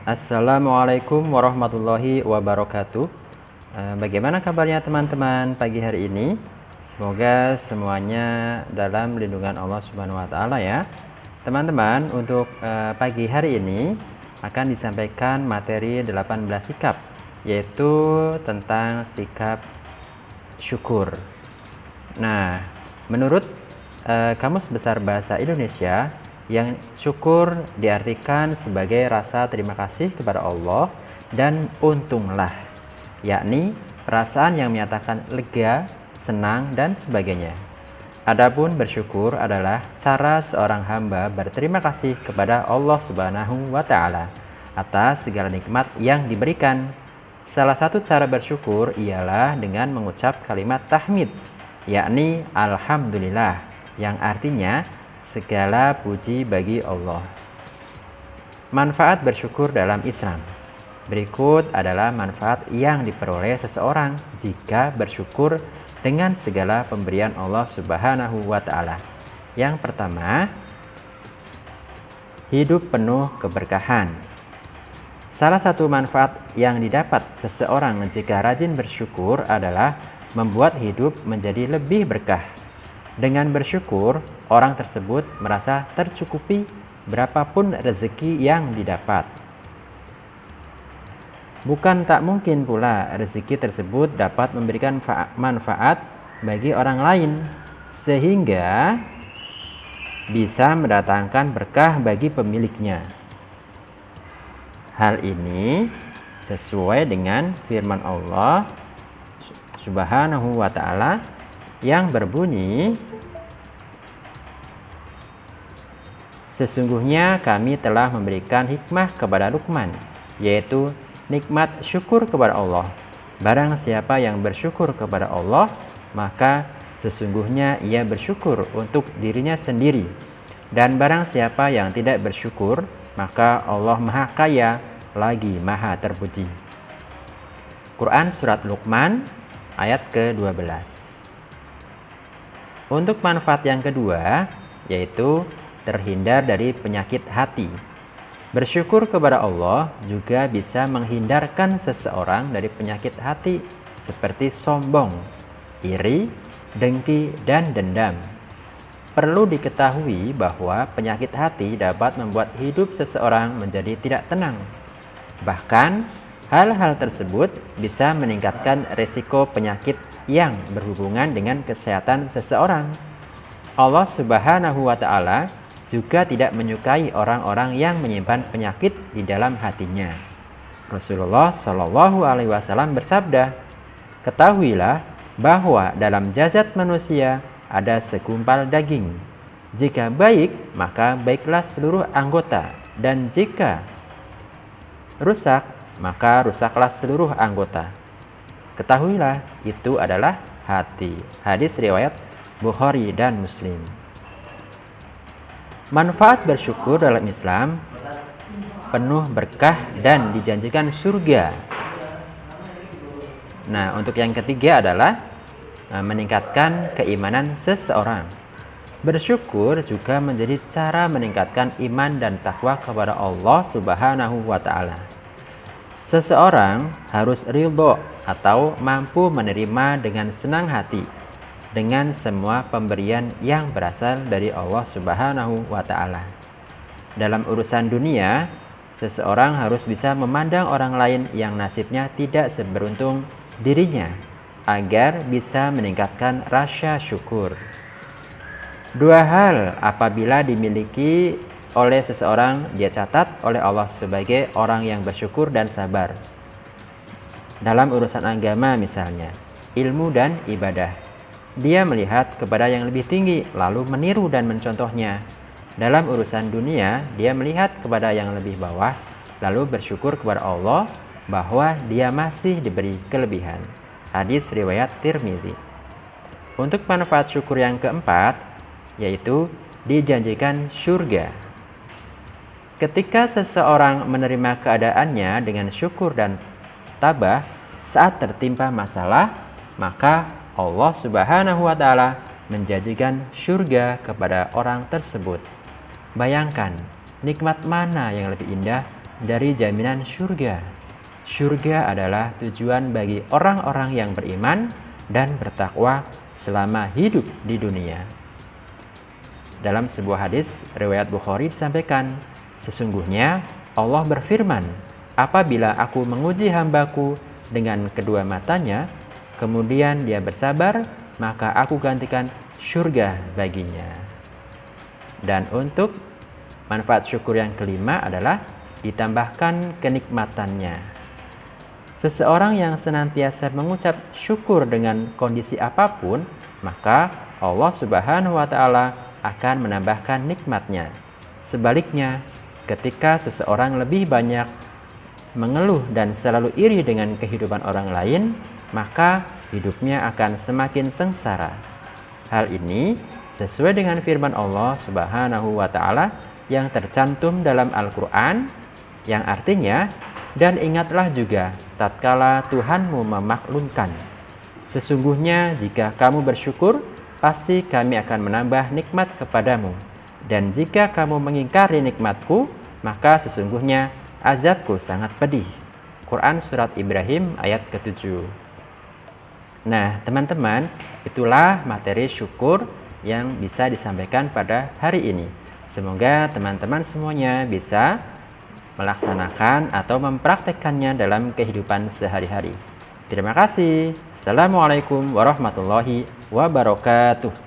Assalamualaikum warahmatullahi wabarakatuh. Bagaimana kabarnya teman-teman pagi hari ini? Semoga semuanya dalam lindungan Allah Subhanahu wa taala ya. Teman-teman, untuk pagi hari ini akan disampaikan materi 18 sikap, yaitu tentang sikap syukur. Nah, menurut Kamus Besar Bahasa Indonesia, yang syukur diartikan sebagai rasa terima kasih kepada Allah dan untunglah, yakni perasaan yang menyatakan lega, senang, dan sebagainya. Adapun bersyukur adalah cara seorang hamba berterima kasih kepada Allah Subhanahu wa taala atas segala nikmat yang diberikan. Salah satu cara bersyukur ialah dengan mengucap kalimat tahmid, yakni alhamdulillah, yang artinya segala puji bagi Allah. Manfaat bersyukur dalam Islam. Berikut adalah manfaat yang diperoleh seseorang jika bersyukur dengan segala pemberian Allah Subhanahu wa taala. Yang pertama, hidup penuh keberkahan. Salah satu manfaat yang didapat seseorang jika rajin bersyukur adalah membuat hidup menjadi lebih berkah. Dengan bersyukur, orang tersebut merasa tercukupi berapapun rezeki yang didapat. Bukan tak mungkin pula rezeki tersebut dapat memberikan manfaat bagi orang lain, sehingga bisa mendatangkan berkah bagi pemiliknya. Hal ini sesuai dengan firman Allah Subhanahu wa taala yang berbunyi, sesungguhnya kami telah memberikan hikmah kepada Luqman, yaitu nikmat syukur kepada Allah. Barang siapa yang bersyukur kepada Allah, maka sesungguhnya ia bersyukur untuk dirinya sendiri. Dan barang siapa yang tidak bersyukur, maka Allah Maha Kaya lagi Maha Terpuji. Quran Surat Luqman ayat ke-12. Untuk manfaat yang kedua, yaitu terhindar dari penyakit hati. Bersyukur kepada Allah juga bisa menghindarkan seseorang dari penyakit hati seperti sombong, iri, dengki, dan dendam. Perlu diketahui bahwa penyakit hati dapat membuat hidup seseorang menjadi tidak tenang. Bahkan, hal-hal tersebut bisa meningkatkan risiko penyakit yang berhubungan dengan kesehatan seseorang. Allah Subhanahu wa taala juga tidak menyukai orang-orang yang menyimpan penyakit di dalam hatinya. Rasulullah Shallallahu alaihi wasallam bersabda, "Ketahuilah bahwa dalam jasad manusia ada segumpal daging. Jika baik, maka baiklah seluruh anggota, dan jika rusak, maka rusaklah seluruh anggota. Ketahuilah, itu adalah hati." Hadis riwayat Bukhari dan Muslim. Manfaat bersyukur dalam Islam penuh berkah dan dijanjikan surga. Nah, untuk yang ketiga adalah meningkatkan keimanan seseorang. Bersyukur juga menjadi cara meningkatkan iman dan takwa kepada Allah Subhanahu wa taala. Seseorang harus ridho atau mampu menerima dengan senang hati dengan semua pemberian yang berasal dari Allah Subhanahu wa taala. Dalam urusan dunia, seseorang harus bisa memandang orang lain yang nasibnya tidak seberuntung dirinya agar bisa meningkatkan rasa syukur. Dua hal apabila dimiliki oleh seseorang, dia catat oleh Allah sebagai orang yang bersyukur dan sabar. Dalam urusan agama misalnya, ilmu dan ibadah, dia melihat kepada yang lebih tinggi lalu meniru dan mencontohnya. Dalam urusan dunia, dia melihat kepada yang lebih bawah lalu bersyukur kepada Allah bahwa dia masih diberi kelebihan. Hadis riwayat Tirmizi. Untuk manfaat syukur yang keempat, yaitu dijanjikan surga. Ketika seseorang menerima keadaannya dengan syukur dan tabah saat tertimpa masalah, maka Allah Subhanahu wa taala menjanjikan surga kepada orang tersebut. Bayangkan, nikmat mana yang lebih indah dari jaminan surga. Surga adalah tujuan bagi orang-orang yang beriman dan bertakwa selama hidup di dunia. Dalam sebuah hadis riwayat Bukhari disampaikan, sesungguhnya Allah berfirman, apabila aku menguji hambaku dengan kedua matanya, kemudian dia bersabar, maka aku gantikan surga baginya. Dan untuk manfaat syukur yang kelima adalah ditambahkan kenikmatannya. Seseorang yang senantiasa mengucap syukur dengan kondisi apapun, maka Allah Subhanahu wa Ta'ala akan menambahkan nikmatnya. Sebaliknya, ketika seseorang lebih banyak mengeluh dan selalu iri dengan kehidupan orang lain, maka hidupnya akan semakin sengsara. Hal ini sesuai dengan firman Allah Subhanahu wa Ta'ala yang tercantum dalam Al-Quran, yang artinya, dan ingatlah juga tatkala Tuhanmu memaklumkan. Sesungguhnya jika kamu bersyukur, pasti kami akan menambah nikmat kepadamu. Dan jika kamu mengingkari nikmatku, maka sesungguhnya azabku sangat pedih. Quran Surat Ibrahim ayat ke-7. Nah, teman-teman, itulah materi syukur yang bisa disampaikan pada hari ini. Semoga teman-teman semuanya bisa melaksanakan atau mempraktekkannya dalam kehidupan sehari-hari. Terima kasih. Assalamualaikum warahmatullahi wabarakatuh.